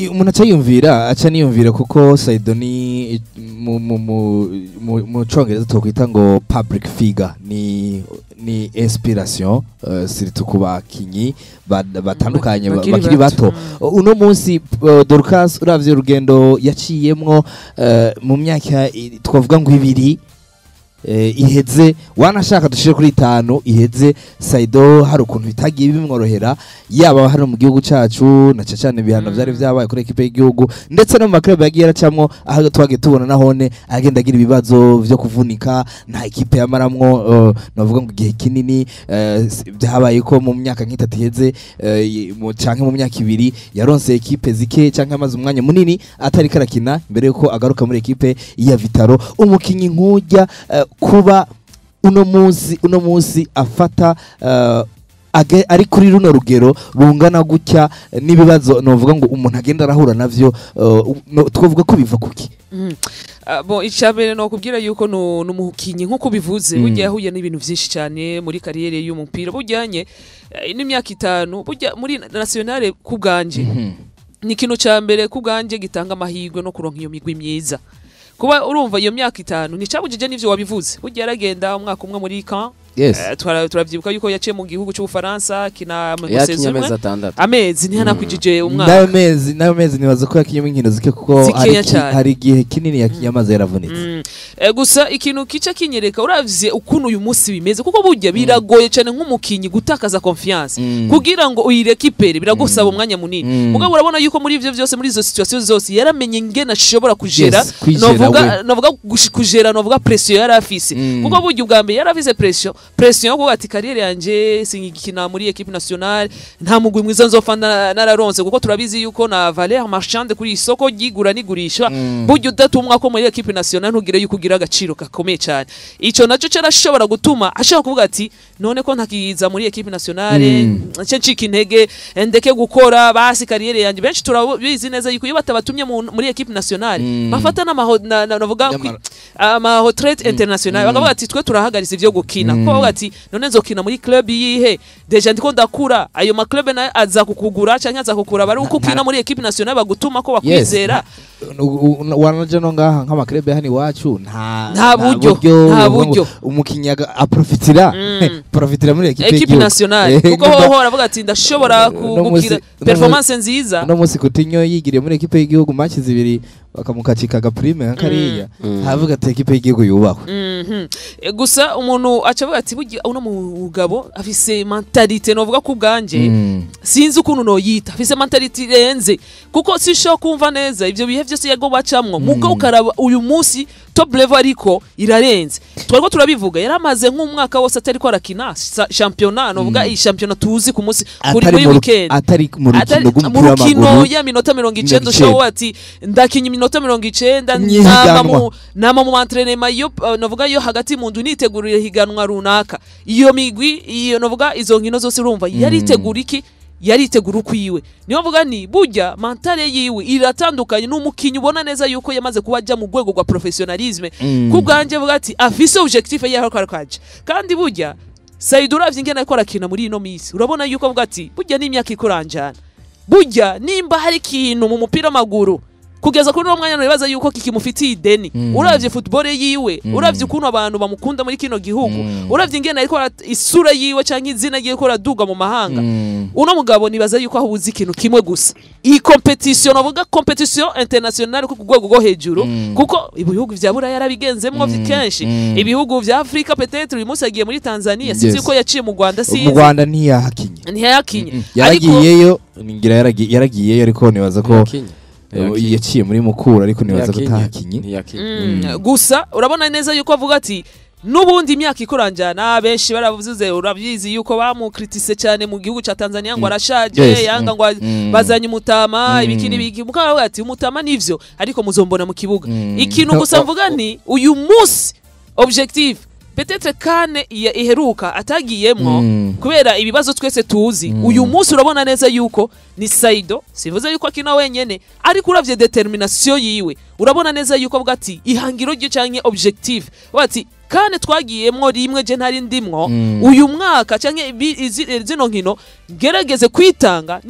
umuntu aca niyumvira kuko saido ni mu congereza twokwita ngo public figure ni inspiration surtout ku bakinyi batandukanye bakiri bato uno munsi Dorcas uravye urugendo yaciyemwo mu myaka twavuga ngo 2 iheze wanashaka dushire kuri 5 iheze saido hari ukuntu bitagiye bimworohera yaba hari mu gihugu cacu na cyane bihano byari byabaye kuri equipe y'igihugu ndetse no mu maklub yagiye yaracamwo aho twage tubona nahone agenda agira ibibazo byo kuvunika na equipe yamaramwo navuga ngo gihe kinini byabaye ko mu myaka nk'itatu iheze mu canke mu myaka 2 yaronse equipe zike canke amaze umwanya munini atari karakina mbere yuko agaruka muri equipe ya Vitaro umukinyi nkujya kuba uno munsi afata ari kuri runo rugero rungana gutya nibibazo novuga ngo umuntu agenda arahura navyo twovuga ko biva kuki bon icabere no kubwira yuko numukinyi nkuko bivuze burya yahuye n'ibintu byinshi cyane muri kariyere y'umupira bujyanye n'imyaka 5 burya muri nationale kubganje ni kintu cyambere kubganje gitanga amahirwe no kuronka iyo migwi myiza kuba urumva iyo myaka 5 ni cabujije nivyo wabivuze burya yaragenda umwaka umwe muri camp turavyibuka yuko yaciye mu gihugu cy'Ubufaransa kina amezi ntihanakwijije umwaka nayo mezi nibaza ko yakinye inkino zike kuko hari igihe kinini yakiyamaze yaravunitse gusa ikintu kica kinyereka uravye ukuntu uyu munsi bimeze kuko burya biragoye cyane nk'umukinyi gutakaza confiance kugira ngo uyirekipere biragusaba umwanya munini mugabo urabona yuko muri ivyo byose muri izo situation zose yaramenye ingena ashobora kujera novuga kujera novuga pression yari afise kuko burya ubwambe yari afise pression yo ati kariyere yanje singikina muri equipe nationale nta mugwi mwiza nzofa nararonse kuko turabizi yuko na valeur marchande kuri isoko gigura nigurisha buryo udatumwa ko muri equipe nationale ntugire yuko ugira agaciro gakomeye cyane ico naco cyarashobora gutuma ashaka kuvuga ati none ko ntakiza muri equipe nationale ncika intege ndeke gukora basi kariyere yanje benshi turabizi neza yuko iyo batabatumye muri equipe nationale bafata navuga ama retraite internationale bakavuga ati twe turahagaritse ivyo gukina ko ati none nzokina muri club yihe deja ndiko ndakura ayo ma club na aza kukugura canke aza kukura bari ukukina muri equipe nationale bagutuma ko bakwizera wanaje no ngaha nk'ama club hani wacu nta buryo umukinyaga aprofitira muri equipe nationale kuko ho aravuga ati ndashobora kugukira performance nziza no musi kutinyo yigiriye muri equipe y'igihugu match 2 bakamukacikaga prime nkariya havuga ati equipe y'igihugu yubahwe gusa umuntu acavuga ati burya uno mugabo afise mentalite novuga ku bwanje sinzi ukuntu no yita afise mentalite irenze kuko sisho kumva neza ivyo bihe byose yago bacamwo mugo ukaraba uyu munsi top level ariko irarenze twariko turabivuga yaramaze nk'umwaka wose atari ko arakina championnat novuga iyi championnat tuzi ku munsi kuri weekend atari mu rukino ya minota 90 show ati ndakinye iminota 90 nama mu entraînement yo novuga yo hagati mu ndu nitegurire higanwa runaka iyo migwi iyo novuga izo nkino zose urumva yaritegura iki yaritegura ukwiwe niyo mvuga ni burya mentale yiwe iratandukanye n'umukinyi ubona neza yuko yamaze kuba ajya mu rwego rwa professionalisme kubganje vuga ati afise objectif yaho karakaje kandi burya Saido uravye ingena ko arakina muri ino misi urabona yuko avuga ati burya n'imyaka ikuranjana burya nimba hari kintu mu mupira maguru kugeza kuri no mwanya nibaza yuko kikimufitiye ideni uravye football yiwe uravye ukuntu abantu bamukunda muri kino gihugu uravye ingena ariko isura yiwe canke izina yiwe ko raduga mu mahanga uno mugabo nibaza yuko aho uzi ikintu kimwe gusa iyi competition novuga competition internationale ku rwego rwo hejuru kuko ibihugu vya Buraya yarabigenzemwo kenshi ibihugu vya Afrika peut-être uyu munsi agiye muri Tanzania sinzi ko yaciye mu Rwanda sinzi mu Rwanda ntiyahakinye yaragiyeyo ngira yaragiyeyo ariko nibaza ko yaciye muri mukura ariko nibaza ko tahakinye gusa urabona neza yuko avuga ati nubundi imyaka ikuranjana benshi baravuze urabyizi yuko bamukritise cyane mu gihugu ca Tanzania ngo arashaje yanga ngo bazanye umutama ibikini biki mukavuga ati umutama nivyo ariko muzombona mu kibuga ikintu gusa mvuga ni uyu munsi objectif peut-être kane iheruka atagiyemwo kubera ibibazo twese tuzi uyu munsi urabona neza yuko ni saido sivuze yuko akina wenyene ariko uravye determination yiwe urabona neza yuko avuga ati ihangiro ryo canke objectif bati kane twagiyemwo rimwe je ntari ndimwo uyu mwaka canke zino nkino gerageze kwitanga